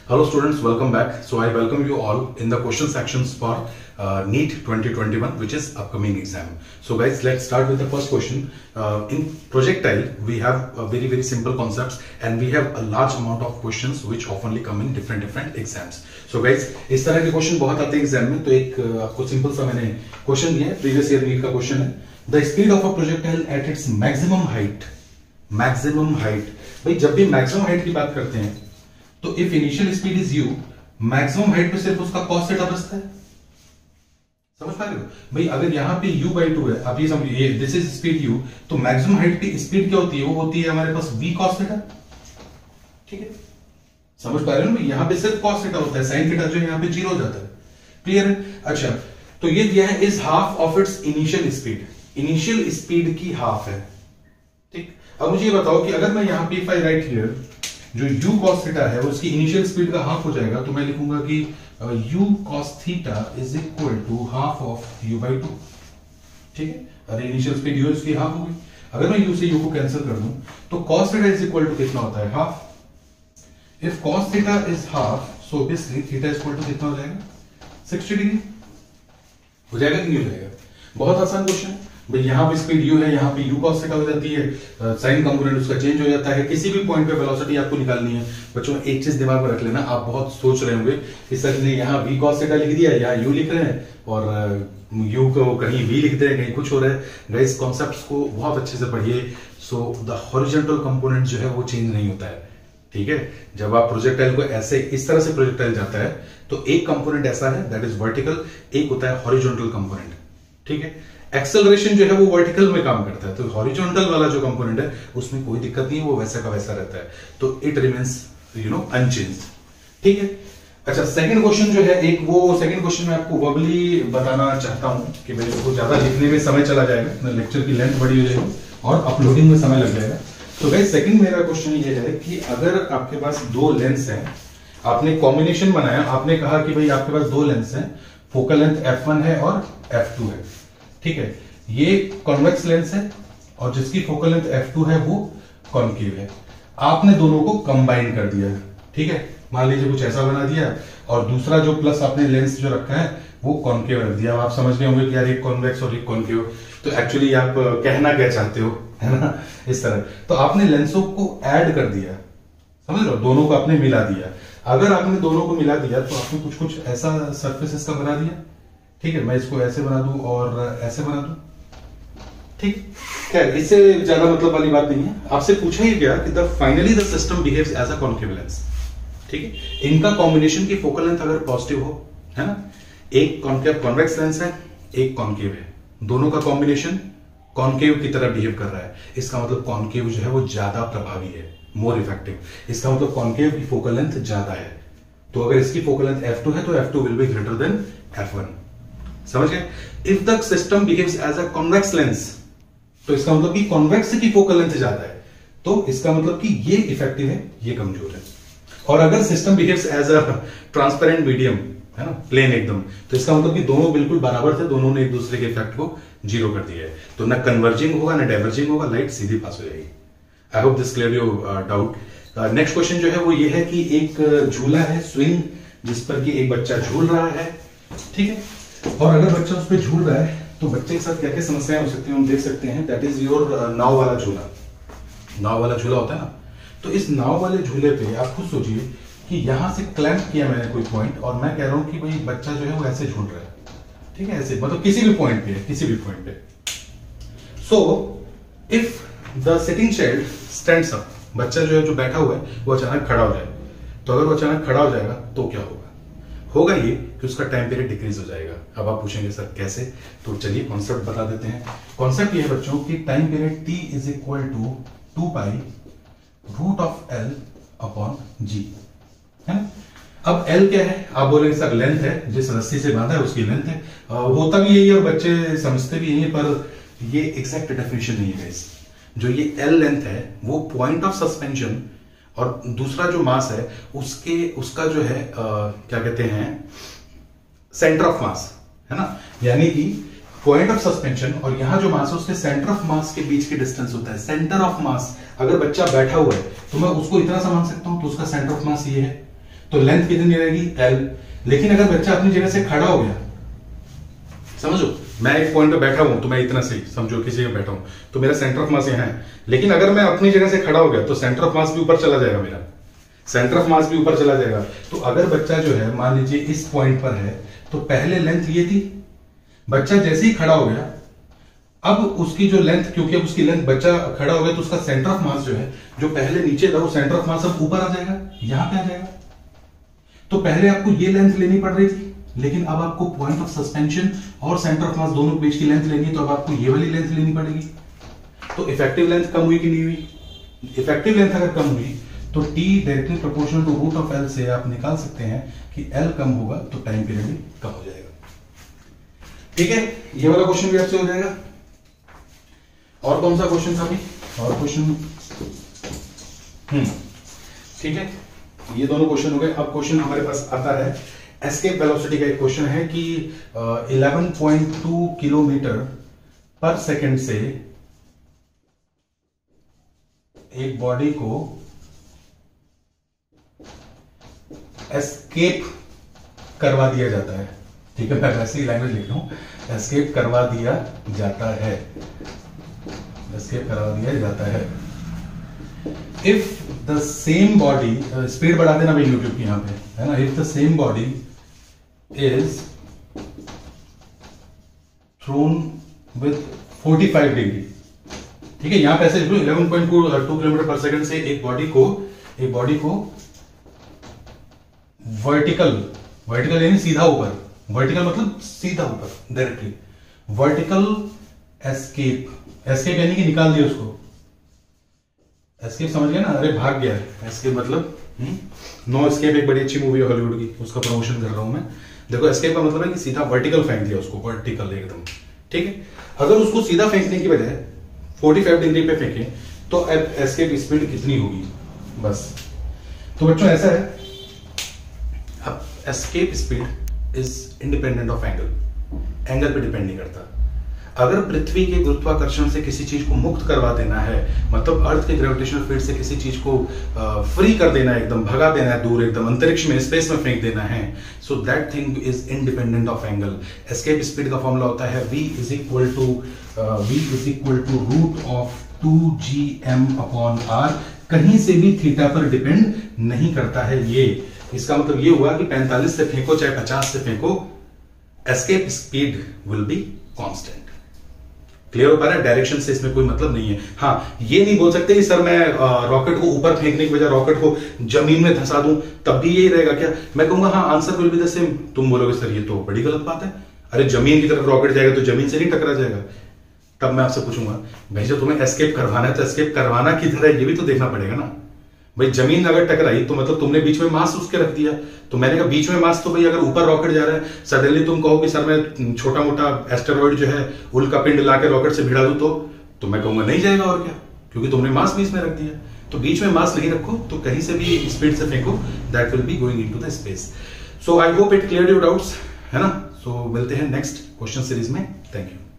Hello students, welcome back. So I welcome you all in the question sections for NEET 2021, which is upcoming exam. So guys, let's start with the first question. In projectile, we have very simple concepts and we have a large amount of questions which oftenly come in different exams. So guys, इस तरह के question बहुत आते हैं exam में, तो एक आपको सिंपल सा मैंने क्वेश्चन दिया है, प्रीवियस ईयर नीट का क्वेश्चन है. The speed of a projectile at its maximum height. Maximum height, भाई जब भी मैक्सिमम हाइट की बात करते हैं तो if initial speed is u, maximum height पे सिर्फ उसका cos थीटा बचता है. समझ पा रहे हो भाई? अगर यहाँ पे u/2 है, आप ये समझिए, दिस इज स्पीड u, तो मैक्सिमम हाइट की स्पीड क्या होती है? वो होती है हमारे पास v cos थीटा. ठीक है, समझ पा रहे हो? यहाँ पे सिर्फ cos थीटा होता है, sin थीटा जो है यहाँ पे 0 हो जाता है. क्लियर है? अच्छा, तो ये दिया है is half of its initial speed. Initial speed की हाफ है. ठीक, अब मुझे ये बताओ कि अगर मैं यहाँ पे if I write here जो u cos थीटा है वो उसकी इनिशियल स्पीड का हाफ हो जाएगा, तो मैं लिखूंगा कि u cos theta is equal to half of u/2. ठीक है, अरे इनिशियल स्पीड u इसकी हाफ होगी. अगर मैं u से u को कैंसिल कर दूं तो cos theta is equal to कितना होता है? Half. If cos theta is half, so obviously theta is equal to कितना हो जाएगा? 60 डिग्री. हो जाएगा कि नहीं हो जाएगा? बहुत आसान क्वेश्चन है भाई. यहाँ पे स्पीड u है, यहाँ पे u cos थीटा हो जाती है, साइन कंपोनेंट उसका चेंज हो जाता है. किसी भी पॉइंट पे वेलोसिटी आपको निकालनी है बच्चों, एक चीज दिमाग में रख लेना. आप बहुत सोच रहे होंगे कि सर ने यहाँ v cos थीटा लिख दिया, यहाँ u लिख रहे हैं और u को कहीं v लिख दे रहे हैं, कहीं कुछ हो रहा है. गाइस, कॉन्सेप्ट्स को बहुत अच्छे से पढ़िए. सो द हॉरिजॉन्टल कंपोनेंट जो है वो चेंज नहीं होता है. ठीक है, जब आप प्रोजेक्टाइल को ऐसे इस तरह से प्रोजेक्टाइल जाता है तो एक कंपोनेंट ऐसा है दैट इज वर्टिकल, एक होता है हॉरिजॉन्टल कंपोनेंट. ठीक है, एक्सेलरेशन जो है वो वर्टिकल में काम करता है, तो हॉरिजॉन्टल वाला जो कंपोनेंट है उसमें कोई दिक्कत नहीं है, वो वैसा का वैसा रहता है. तो इट रिमेन्स अनचेंज्ड. ठीक है. अच्छा, सेकंड क्वेश्चन जो है, एक वो सेकंड क्वेश्चन मैं आपको वर्बली बताना चाहता हूं कि मेरे को ज्यादा लिखने में समय चला जाएगा, लेक्चर की लेंथ बड़ी हो जाएगी और अपलोडिंग में समय लग जाएगा. तो गाइस, सेकंड मेरा क्वेश्चन ये है कि अगर आपके पास दो लेंस हैं, आपने कॉम्बिनेशन बनाया, आपने कहा कि भाई आपके पास दो लेंस हैं, फोकल लेंथ f1 है और f2 है. ठीक है, ये कॉन्वेक्स लेंस है और जिसकी फोकल लेंथ f2 है वो कॉन्केव है. आपने दोनों को कंबाइन कर दिया. ठीक है, मान लीजिए कुछ ऐसा बना दिया और दूसरा जो प्लस आपने लेंस जो रखा है वो कॉन्केव रख दिया. आप समझ रहे होंगे कि यार एक कॉन्वेक्स और एक कॉन्केव, तो एक्चुअली आप कहना क्या चाहते हो, है ना, इस तरह. तो आपने लेंसों को ऐड कर दिया, समझ लो, दोनों को आपने मिला दिया. अगर आपने दोनों को मिला दिया तो आपने कुछ ऐसा सरफेस इसका बना दिया. ठीक है, मैं इसको ऐसे बना दूं और ऐसे बना दूं. ठीक, खैर इससे ज्यादा मतलब वाली बात नहीं है. आपसे पूछा ही गया कि the finally the system behaves as a concave lens. ठीक है, इनका कॉम्बिनेशन की फोकल लेंथ अगर पॉजिटिव हो, है ना, एक कॉन्केव कॉन्वेक्स लेंस है, एक कॉन्केव है, दोनों का कॉम्बिनेशन कॉन्केव की तरह बिहेव कर रहा है, इसका मतलब कॉन्केव जो है वो ज्यादा प्रभावी है, मोर इफेक्टिव. इसका मतलब कॉन्केव की फोकल लेंथ ज्यादा है. तो अगर इसकी फोकल लेंथ f2 है तो f2 will be greater than f1. समझ गए? If the system behaves as a convex lens, तो इसका मतलब कि कॉन्वेक्स की फोकल लेंथ ज्यादा है, तो इसका मतलब कि ये इफेक्टिव है, ये कमजोर है. और अगर system behaves as a transparent medium, है ना, प्लेन एकदम, तो इसका मतलब कि दोनों बिल्कुल बराबर थे, दोनों ने एक दूसरे के इफेक्ट को जीरो कर दिया है, तो ना कन्वर्जिंग होगा ना डाइवर्जिंग होगा, लाइट सीधी पास हो जाएगी. I hope this clear your doubt. Next question जो है वो ये है कि एक झूला है, स्विंग, जिस पर कि एक बच्चा झूल रहा है. ठीक है, और अगर बच्चा उस पर झूल रहा है तो बच्चे के साथ क्या क्या समस्याएं हो सकती हैं हम देख सकते हैं. दैट इज योर नाव वाला झूला. नाव वाला झूला होता है ना, तो इस नाव वाले झूले पे आप खुद सोचिए कि यहां से क्लैंप किया मैंने कोई पॉइंट, और मैं कह रहा हूं कि भाई बच्चा जो है वो ऐसे झूल रहा है. ठीक है, ऐसे मतलब किसी भी पॉइंट पे, किसी भी पॉइंट पे. So if the sitting child stands up, बच्चा जो है जो बैठा हुआ है वो अचानक खड़ा हो जाए, तो अगर वो अचानक खड़ा हो जाएगा तो क्या होगा? होगा ये कि उसका टाइम पीरियड डिक्रीज हो जाएगा. अब आप पूछेंगे सर कैसे, तो चलिए कॉन्सेप्ट बता देते हैं. कॉन्सेप्ट ये है बच्चों कि time period t is equal to 2 pi root of l upon g, है ना. अब l क्या है? आप बोलेंगे सर लेंथ है, जिस रस्सी से बांधा है उसकी लेंथ है. होता भी यही है और बच्चे समझते भी यही है, पर ये एग्जैक्ट डेफिनेशन नहीं है. जो ये l लेंथ है वो पॉइंट ऑफ सस्पेंशन और दूसरा जो मास है उसका जो है क्या कहते हैं, सेंटर ऑफ मास, है ना. यानी कि पॉइंट ऑफ सस्पेंशन और यहां जो मास है उसके सेंटर ऑफ मास के बीच की डिस्टेंस होता है. सेंटर ऑफ मास, अगर बच्चा बैठा हुआ है तो मैं उसको इतना सा मान सकता हूं, तो उसका सेंटर ऑफ मास ये है. तो लेंथ कितनी रहेगी L। लेकिन अगर बच्चा अपनी जगह से खड़ा हो गया, समझो मैं एक पॉइंट पे बैठा हूं तो मैं इतना सही समझो किसी जगह बैठा हूं तो मेरा सेंटर ऑफ मास यहाँ है, लेकिन अगर मैं अपनी जगह से खड़ा हो गया तो सेंटर ऑफ मास भी ऊपर चला जाएगा, मेरा सेंटर ऑफ मास भी ऊपर चला जाएगा। तो अगर बच्चा जो है मान लीजिए इस पॉइंट पर है तो पहले लेंथ ये थी, बच्चा जैसे ही खड़ा हो गया अब उसकी जो लेंथ, क्योंकि अब उसकी लेंथ बच्चा खड़ा हो गया तो उसका सेंटर ऑफ मास जो है जो पहले नीचे था वो सेंटर ऑफ मास अब ऊपर आ जाएगा, यहां पे आ जाएगा। तो पहले आपको ये लेंथ लेनी पड़ रही थी, लेकिन अब आपको पॉइंट ऑफ सस्पेंशन और सेंटर ऑफ मास दोनों के बीच की लेंथ लेनी है, तो अब आपको ये वाली लेंथ लेनी पड़ेगी। तो इफेक्टिव लेंथ कम हुई कि नहीं हुई? इफेक्टिव लेंथ अगर कम हुई तो T directly proportional to root of L से आप निकाल सकते हैं कि L कम होगा तो टाइम पीरियड भी कम हो जाएगा। ठीक है, ये वाला क्वेश्चन भी आपसे हो जाएगा। और कौन सा क्वेश्चन था अभी? और क्वेश्चन ठीक है, ये दोनों क्वेश्चन हो गए। अब क्वेश्चन हमारे पास आता है एस्केप वेलोसिटी का। एक क्वेश्चन है कि 11.2 किलोमीटर पर सेकंड से एक बॉडी को एस्केप करवा दिया जाता है। ठीक है, मैं वैसे ही लैंग्वेज लिख रहा हूं, एस्केप करवा दिया जाता है, एस्केप करवा दिया जाता है। If the same body, speed बढ़ा देना भाई यूट्यूब की यहां पे, है ना। If the same body is throne with 45 degree, ठीक है, यहां पे ऐसे 11.2 किलोमीटर पर सेकंड से एक बॉडी को वर्टिकल यानी सीधा ऊपर, वर्टिकल मतलब सीधा ऊपर डायरेक्टली, वर्टिकल एस्केप यानी कि निकाल दिया उसको। एस्केप समझ गया ना, अरे भाग गया। एस्केप मतलब नो एस्केप एक बड़ी अच्छी मूवी है हॉलीवुड की, उसका प्रमोशन कर रहा हूं मैं। देखो एस्केप का मतलब है कि सीधा वर्टिकल फेंक दिया उसको, वर्टिकल एकदम। ठीक है, अगर उसको सीधा फेंकने की बजाय 45 डिग्री पे फेंके तो एस्केप स्पीड कितनी होगी, बस। तो बच्चों ऐसा है, अब escape speed is independent of angle पे डिपेंड नहीं करता। अगर पृथ्वी के गुरुत्वाकर्षण से किसी चीज को मुक्त करवा देना है, मतलब अर्थ के ग्रेविटेशनल फील्ड से किसी चीज को फ्री कर देना है, एकदम भगा देना है दूर, एकदम अंतरिक्ष में, स्पेस में फेंक देना है, so that thing is independent of angle. Escape speed का फॉर्मूला होता है v is equal to root of 2gm/r। कहीं से भी थीटा पर डिपेंड नहीं करता है ये। इसका मतलब ये हुआ कि 45 से फेंको चाहे 50 से फेंको, escape speed will be constant. Clear हो पा रहा है? डायरेक्शन से इसमें कोई मतलब नहीं है। हाँ, ये नहीं बोल सकते कि सर मैं रॉकेट को ऊपर फेंकने की बजाय रॉकेट को जमीन में धंसा दूं, तब भी यही रहेगा क्या? मैं कहूंगा हाँ, answer will be the same. तुम बोलोगे सर ये तो बड़ी गलत बात है, अरे जमीन की तरफ रॉकेट जाएगा तो जमीन से नहीं टकरा जाएगा। तब मैं आपसे पूछूंगा भाई जो तुम्हें एस्केप करवाना है तो एस्केप करवाना किधर है ये भी तो देखना पड़ेगा ना भाई। जमीन अगर टकराई तो मतलब तुमने बीच में मास उसके रख दिया, तो मैंने कहा बीच में मास तो भाई अगर ऊपर रॉकेट जा रहा है, सडनली तुम कहो कि सर मैं छोटा मोटा एस्टेरॉइड जो है उल्का पिंड लाके रॉकेट से भिड़ा दूं तो मैं कहूंगा नहीं जाएगा, और क्या, क्योंकि तुमने मास बीच में रख दिया। तो बीच में मास नहीं रखो, तो कहीं से भी स्पीड से फेंको, that will be going into the space. So I hope it clear your doubts, है ना। सो मिलते हैं नेक्स्ट क्वेश्चन सीरीज में। Thank you.